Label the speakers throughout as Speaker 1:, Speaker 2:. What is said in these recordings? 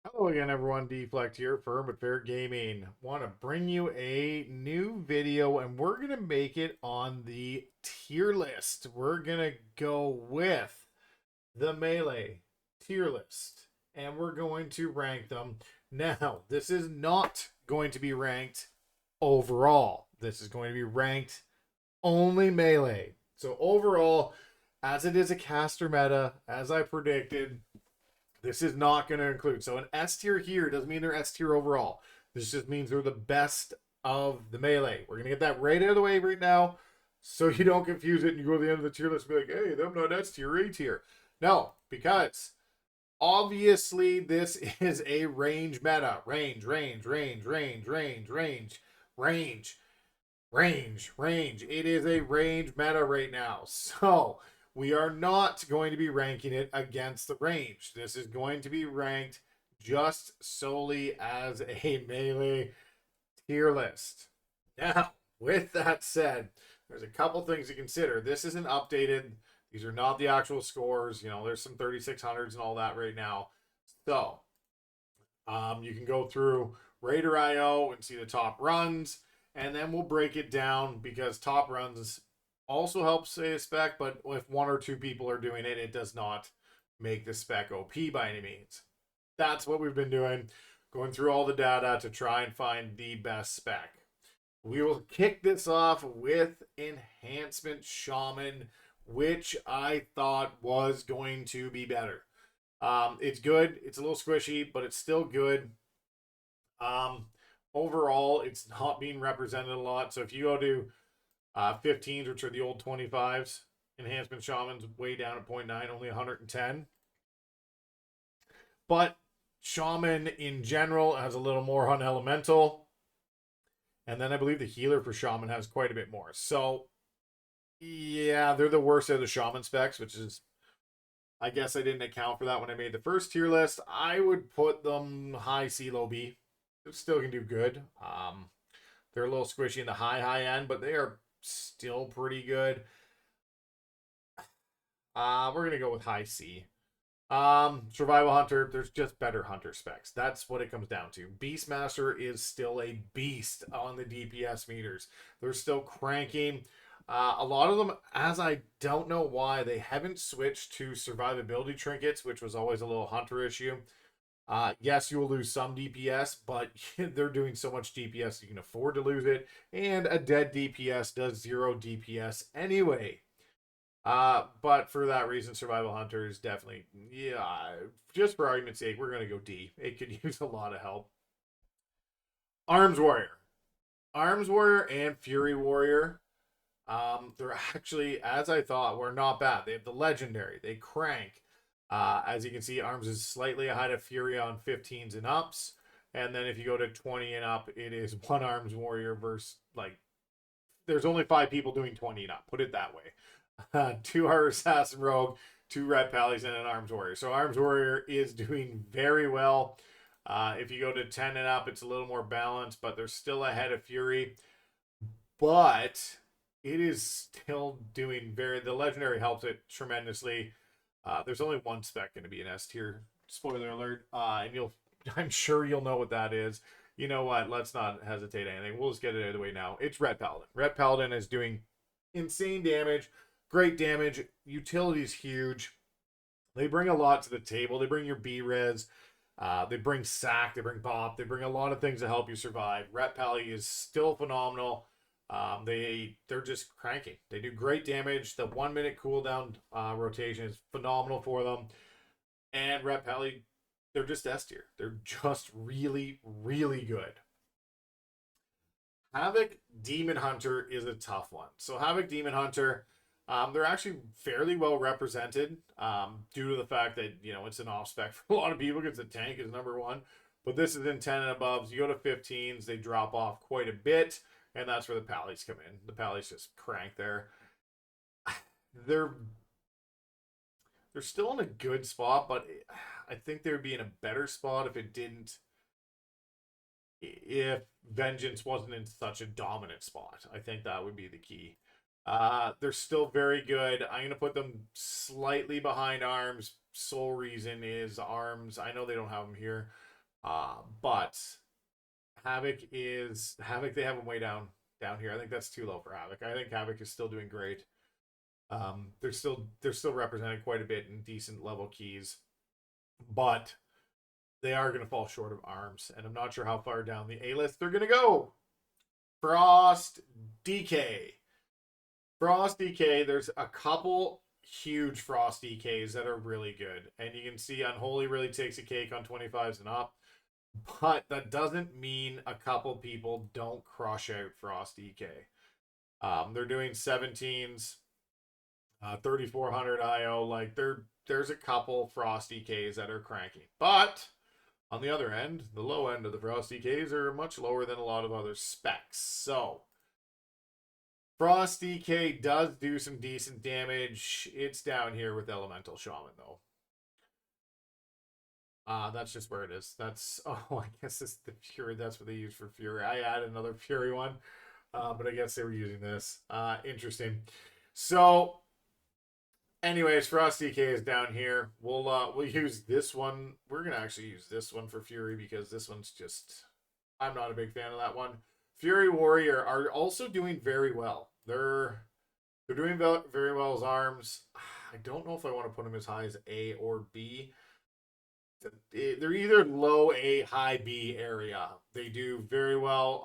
Speaker 1: Hello again, everyone. Deflect here, Firm but Fair Gaming. Want to bring you a new video, and we're going to make it on the tier list. We're going to go with the Melee tier list, and we're going to rank them. Now, this is not going to be ranked overall. This is going to be ranked only Melee. So, overall, as it is a caster meta, as I predicted, this is not going to include. So an S tier here doesn't mean they're S tier overall. This just means they're the best of the melee. We're going to get that right out of the way right now so you don't confuse it and you go to the end of the tier list and be like, hey, I'm not S tier, A tier. No, because obviously this is a range meta. Range. It is a range meta right now. So we are not going to be ranking it against the range. This is going to be ranked just solely as a melee tier list. Now, with that said, there's a couple things to consider. This isn't updated. These are not the actual scores. There's some 3600s and all that right now. So, you can go through Raider.io and see the top runs, and then we'll break it down because top runs also helps say a spec, but if one or two people are doing it, it does not make the spec OP by any means. That's what we've been doing, going through all the data to try and find the best spec. We will kick this off with Enhancement Shaman, which I thought was going to be better. It's good. It's a little squishy, but it's still good. Um, Overall, it's not being represented a lot. So if you go to 15s, which are the old 25s, Enhancement Shaman's way down at 0.9, only 110. But Shaman in general has a little more on Elemental. And then I believe the healer for Shaman has quite a bit more. So, yeah, they're the worst of the Shaman specs, which is, I guess I didn't account for that when I made the first tier list. I would put them high C, low B. It still can do good. They're a little squishy in the high end, but they are still pretty good. We're gonna go with high C. Survival Hunter, there's just better Hunter specs. That's what it comes down to. Beastmaster is still a beast on the DPS meters. They're still cranking. A lot of them, as I don't know why, they haven't switched to survivability trinkets, which was always a little Hunter issue. Yes, you will lose some DPS, but they're doing so much DPS you can afford to lose it. And a dead DPS does 0 DPS anyway. But for that reason, Survival Hunter is definitely, yeah, just for argument's sake, we're going to go D. It could use a lot of help. Arms Warrior. Arms Warrior and Fury Warrior. They're actually, as I thought, were not bad. They have the legendary. They crank. As you can see, Arms is slightly ahead of Fury on 15s and ups. And then if you go to 20 and up, it is one Arms Warrior versus, like, there's only 5 people doing 20 and up. Put it that way. 2 are Assassin Rogue, 2 Red Pallies, and an Arms Warrior. So Arms Warrior is doing very well. If you go to 10 and up, it's a little more balanced, but they're still ahead of Fury. But it is still doing the legendary helps it tremendously. There's only one spec going to be an S tier. Spoiler alert. And I'm sure you'll know what that is. You know what? Let's not hesitate anything. We'll just get it out of the way now. It's Red Paladin. Red Paladin is doing insane damage, great damage. Utility's huge. They bring a lot to the table. They bring your B-res. They bring sack. They bring pop. They bring a lot of things to help you survive. Ret Pally is still phenomenal. They're just cranking. They do great damage. The 1 minute cooldown rotation is phenomenal for them. And Ret Pally, they're just S tier. They're just really, really good. Havoc Demon Hunter is a tough one. So Havoc Demon Hunter, they're actually fairly well represented due to the fact that it's an off spec for a lot of people because the tank is number one. But this is in 10 and above. So you go to 15s, they drop off quite a bit, and that's where the Pallies come in. The Pallies just crank there. They're still in a good spot, but I think they would be in a better spot if Vengeance wasn't in such a dominant spot. I think that would be the key. They're still very good. I'm going to put them slightly behind Arms. Sole reason is Arms. I know they don't have them here. But Havoc they have him way down here. I think that's too low for Havoc. I think Havoc is still doing great. They're still representing quite a bit in decent level keys, but they are going to fall short of arms, and I'm not sure how far down the A list they're going to go. Frost DK. Frost DK, there's a couple huge Frost DKs that are really good, and you can see Unholy really takes a cake on 25s and up, but that doesn't mean a couple people don't crush out Frost DK. They're doing 17s, 3400 IO. Like there's a couple Frost DKs that are cranky, but on the other end, the low end of the Frost DKs are much lower than a lot of other specs. So Frost DK does do some decent damage. It's down here with Elemental Shaman, though. That's just where it is. That's, oh, I guess it's the Fury. That's what they use for Fury. I added another Fury one, but I guess they were using this. Interesting. So, anyways, Frost DK is down here. We'll use this one. We're gonna actually use this one for Fury because this one's just, I'm not a big fan of that one. Fury Warrior are also doing very well. They're doing very well as arms. I don't know if I want to put them as high as A or B. They're either low A, high B area. They do very well.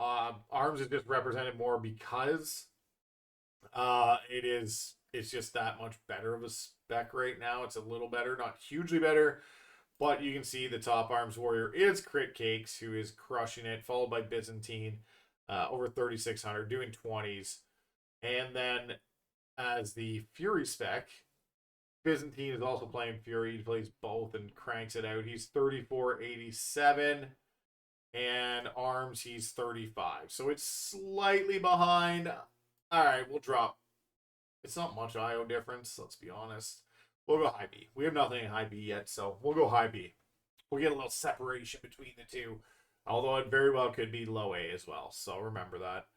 Speaker 1: Arms is just represented more because it's just that much better of a spec right now. It's a little better, not hugely better, but you can see the top arms warrior is Crit Cakes, who is crushing it, followed by Byzantine, over 3600, doing 20s. And then as the Fury spec, Byzantine is also playing Fury. He plays both and cranks it out. He's 3487. And arms, he's 35. So it's slightly behind. All right, we'll drop. It's not much IO difference, let's be honest. We'll go high B. We have nothing in high B yet, so we'll go high B. We'll get a little separation between the two. Although it very well could be low A as well. So remember that.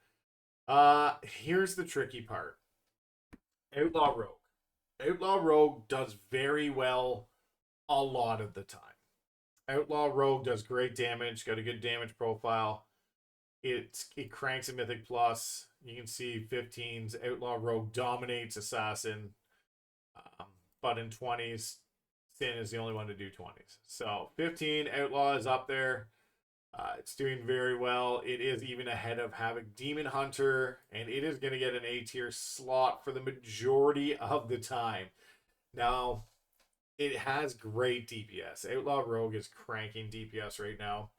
Speaker 1: Here's the tricky part. Outlaw Rogue. Outlaw Rogue does very well a lot of the time. Outlaw Rogue does great damage, got a good damage profile. It cranks a Mythic Plus. You can see 15s. Outlaw Rogue dominates Assassin. But in 20s, Sin is the only one to do 20s. So 15, Outlaw is up there. It's doing very well. It is even ahead of Havoc Demon Hunter, and it is going to get an A tier slot for the majority of the time. Now, it has great DPS. Outlaw Rogue is cranking DPS right now,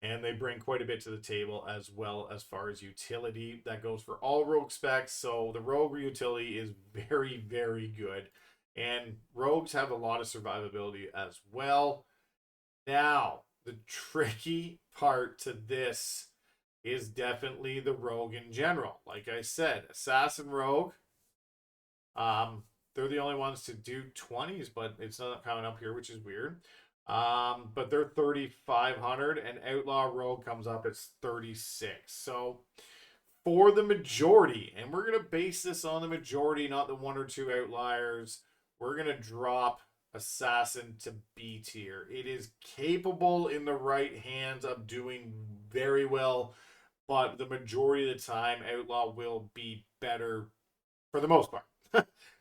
Speaker 1: and they bring quite a bit to the table as well as far as utility. That goes for all Rogue specs, so the Rogue utility is very, very good, and Rogues have a lot of survivability as well. Now, the tricky part to this is definitely the Rogue in general. Like I said, Assassin Rogue, they're the only ones to do 20s, but it's not coming up here, which is weird. But they're 3,500, and Outlaw Rogue comes up as 36. So for the majority, and we're going to base this on the majority, not the one or two outliers, we're going to drop Assassin to B tier. It is capable in the right hands of doing very well, but the majority of the time, Outlaw will be better for the most part,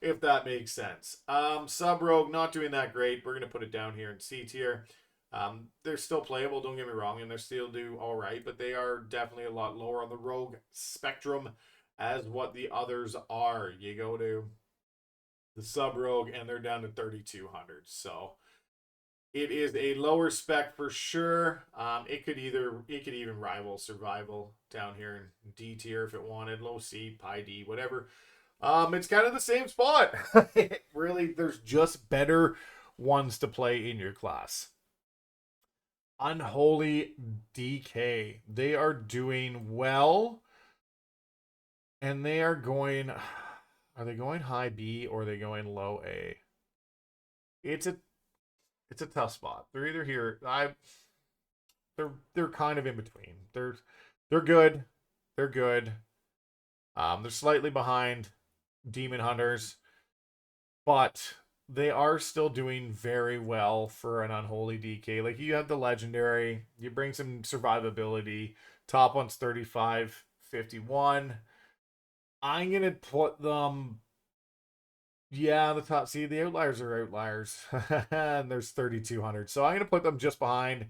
Speaker 1: if that makes sense. Sub Rogue, not doing that great. We're going to put it down here in C tier. They're still playable, don't get me wrong, and they still do all right, but they are definitely a lot lower on the Rogue spectrum as what the others are. You go to the Sub Rogue, and they're down to 3,200. So it is a lower spec for sure. It could even rival Survival down here in D tier if it wanted, low C, Pi D, whatever. It's kind of the same spot. Really, there's just better ones to play in your class. Unholy DK. They are doing well, and they are going. Are they going high B or are they going low A? It's a tough spot. They're either here. They're kind of in between. They're good. They're good. They're slightly behind Demon Hunters, but they are still doing very well for an Unholy DK. Like, you have the legendary, you bring some survivability. Top one's 3551. I'm gonna put them. Yeah, the top. See, the outliers are outliers, and there's 3,200. So I'm gonna put them just behind.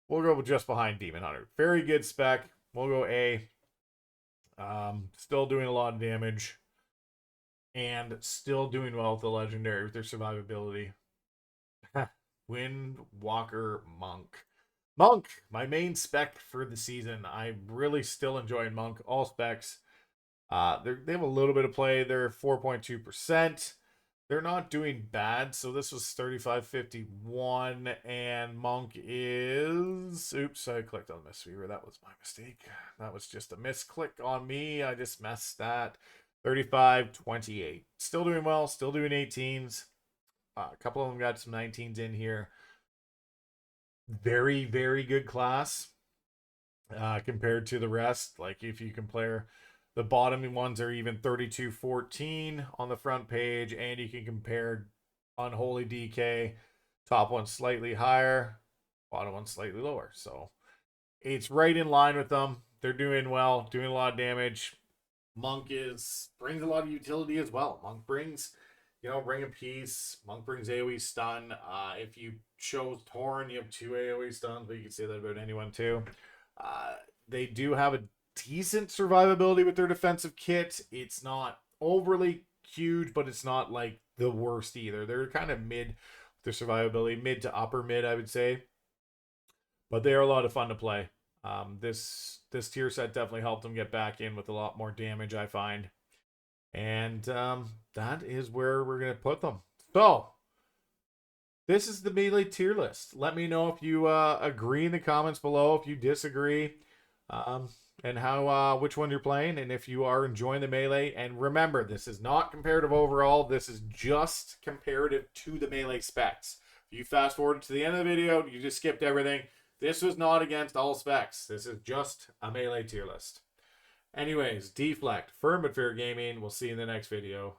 Speaker 1: We'll go just behind Demon Hunter. Very good spec. We'll go A. Still doing a lot of damage, and still doing well with the legendary with their survivability. Windwalker Monk. Monk, my main spec for the season. I'm really still enjoying Monk. All specs. They have a little bit of play. They're 4.2%. They're not doing bad. So this was 3551, and Monk is. Oops, I clicked on Mistweaver. That was my mistake. That was just a misclick on me. I just messed that. 3528. Still doing well. Still doing 18s. A couple of them got some 19s in here. Very, very good class compared to the rest. Like, if you compare, the bottom ones are even 3214 on the front page, and you can compare Unholy DK. Top one slightly higher, bottom one slightly lower. So it's right in line with them. They're doing well, doing a lot of damage. Monk brings a lot of utility as well. Monk brings, Ring of Peace. Monk brings AoE stun. If you chose Torn, you have 2 AoE stuns, but you can say that about anyone too. They do have a decent survivability with their defensive kit. It's not overly huge, but it's not like the worst either. They're kind of mid with their survivability, mid to upper mid, I would say. But they are a lot of fun to play. This tier set definitely helped them get back in with a lot more damage, I find. And that is where we're going to put them. So, this is the Melee tier list. Let me know if you agree in the comments below, if you disagree, and how which one you're playing, and if you are enjoying the Melee. And remember, this is not comparative overall. This is just comparative to the Melee specs. If you fast forward to the end of the video, you just skipped everything. This was not against all specs. This is just a Melee tier list. Anyways, Deflect, Firm but Fair Gaming. We'll see you in the next video.